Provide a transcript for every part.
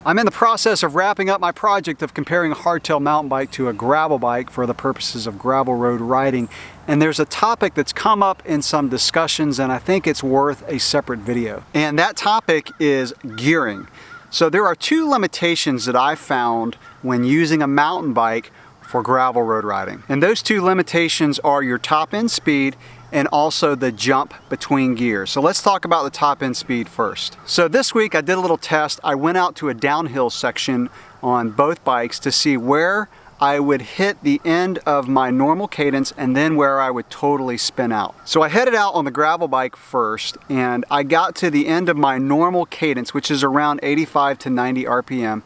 I'm in the process of wrapping up my project of comparing a hardtail mountain bike to a gravel bike for the purposes of gravel road riding. And there's a topic that's come up in some discussions, and I think it's worth a separate video. And that topic is gearing. So there are two limitations that I found when using a mountain bike for gravel road riding. And those two limitations are your top end speed and also the jump between gears. So let's talk about the top end speed first. So this week I did a little test. I went out to a downhill section on both bikes to see where I would hit the end of my normal cadence and then where I would totally spin out. So I headed out on the gravel bike first, and I got to the end of my normal cadence, which is around 85 to 90 RPM.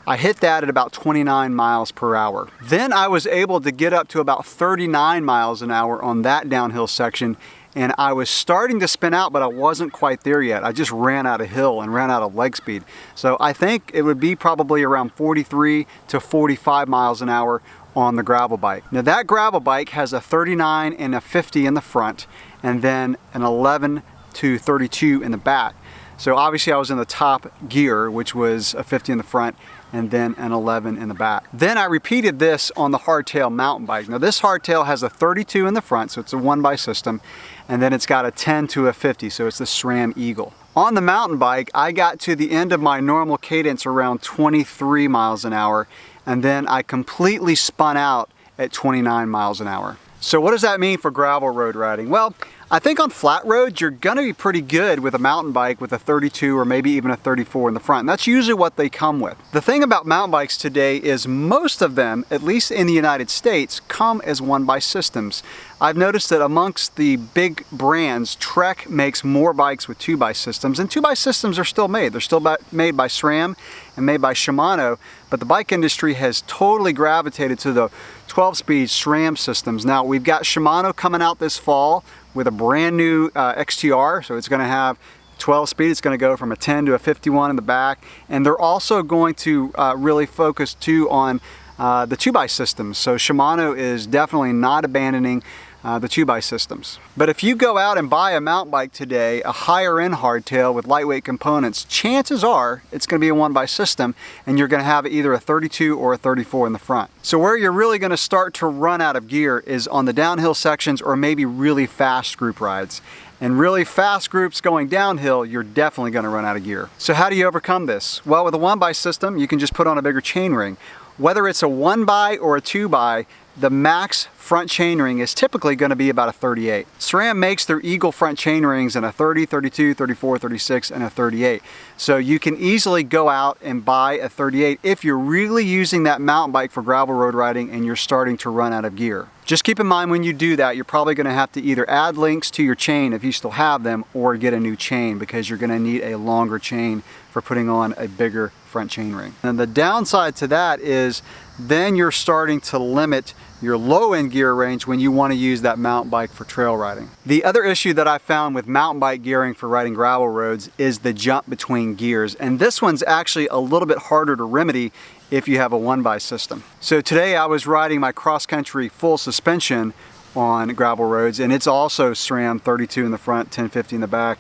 I hit that at about 29 miles per hour. Then I was able to get up to about 39 miles an hour on that downhill section, and I was starting to spin out, but I wasn't quite there yet. I just ran out of hill and ran out of leg speed. So I think it would be probably around 43 to 45 miles an hour on the gravel bike. Now that gravel bike has a 39 and a 50 in the front, and then an 11 to 32 in the back. So obviously I was in the top gear, which was a 50 in the front, and then an 11 in the back. Then I repeated this on the hardtail mountain bike. Now this hardtail has a 32 in the front, so it's a 1x system, and then it's got a 10 to a 50, so it's the SRAM Eagle. On the mountain bike, I got to the end of my normal cadence around 23 miles an hour, and then I completely spun out at 29 miles an hour. So what does that mean for gravel road riding? Well, I think on flat roads, you're gonna be pretty good with a mountain bike with a 32 or maybe even a 34 in the front. And that's usually what they come with. The thing about mountain bikes today is most of them, at least in the United States, come as 1x systems. I've noticed that amongst the big brands, Trek makes more bikes with 2x systems, and 2x systems are still made. They're still made by SRAM and made by Shimano, but the bike industry has totally gravitated to the 12-speed SRAM systems. Now, we've got Shimano coming out this fall with a brand new XTR, so it's going to have 12 speed. It's going to go from a 10 to a 51 in the back, and they're also going to really focus too on the 2x systems. So Shimano is definitely not abandoning the 2x systems. But if you go out and buy a mountain bike today, a higher end hardtail with lightweight components, chances are it's going to be a 1x system, and you're going to have either a 32 or a 34 in the front. So where you're really going to start to run out of gear is on the downhill sections or maybe really fast group rides. And really fast groups going downhill, you're definitely going to run out of gear. So how do you overcome this? Well, with a 1x system, you can just put on a bigger chain ring. Whether it's a 1x or a 2x, the max front chain ring is typically going to be about a 38. SRAM makes their Eagle front chain rings in a 30, 32, 34, 36, and a 38. So you can easily go out and buy a 38 if you're really using that mountain bike for gravel road riding and you're starting to run out of gear. Just keep in mind when you do that, you're probably going to have to either add links to your chain if you still have them, or get a new chain because you're going to need a longer chain for putting on a bigger front chain ring. And the downside to that is then you're starting to limit your low end gear range when you want to use that mountain bike for trail riding. The other issue that I found with mountain bike gearing for riding gravel roads is the jump between gears, and this one's actually a little bit harder to remedy if you have a 1x system. So today I was riding my cross-country full suspension on gravel roads, and it's also SRAM 32 in the front, 1050 in the back.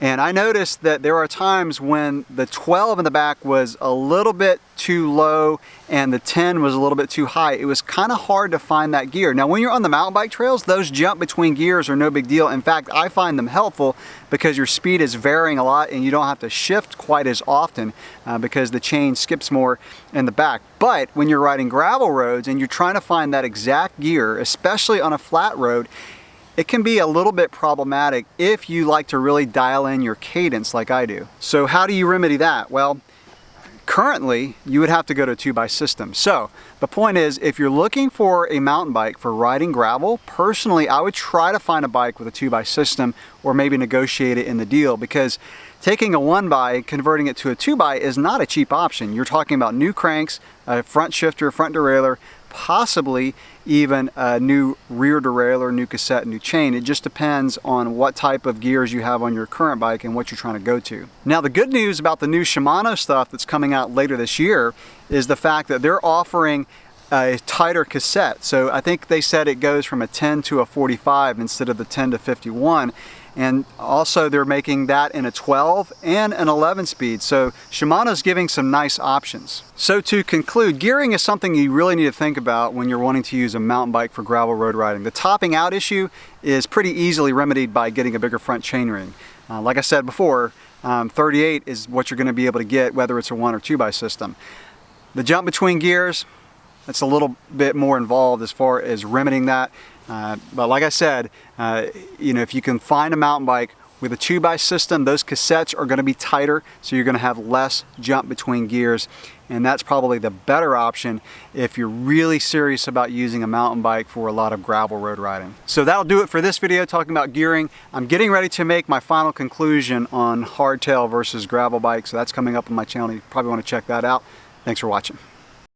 And I noticed that there are times when the 12 in the back was a little bit too low and the 10 was a little bit too high. It was kind of hard to find that gear. Now when you're on the mountain bike trails, those jump between gears are no big deal. In fact, I find them helpful because your speed is varying a lot and you don't have to shift quite as often because the chain skips more in the back. But when you're riding gravel roads and you're trying to find that exact gear, especially on a flat road, it can be a little bit problematic if you like to really dial in your cadence like I do. So how do you remedy that? Well, currently you would have to go to a 2x system. So the point is, if you're looking for a mountain bike for riding gravel, personally I would try to find a bike with a 2x system or maybe negotiate it in the deal, because taking a 1x, converting it to a 2x is not a cheap option. You're talking about new cranks, a front shifter, front derailleur, possibly even a new rear derailleur, new cassette, new chain. It just depends on what type of gears you have on your current bike and what you're trying to go to. Now the good news about the new Shimano stuff that's coming out later this year is the fact that they're offering a tighter cassette. So I think they said it goes from a 10 to a 45 instead of the 10 to 51. And also they're making that in a 12 and an 11 speed. So Shimano's giving some nice options. So to conclude, gearing is something you really need to think about when you're wanting to use a mountain bike for gravel road riding. The topping out issue is pretty easily remedied by getting a bigger front chainring. Like I said before, 38 is what you're going to be able to get whether it's a 1 or 2x system. The jump between gears, it's a little bit more involved as far as remedying that. But like I said, if you can find a mountain bike with a 2x system, those cassettes are going to be tighter, so you're going to have less jump between gears, and that's probably the better option if you're really serious about using a mountain bike for a lot of gravel road riding. So that'll do it for this video talking about gearing. I'm getting ready to make my final conclusion on hardtail versus gravel bike, so that's coming up on my channel. You probably want to check that out. Thanks for watching.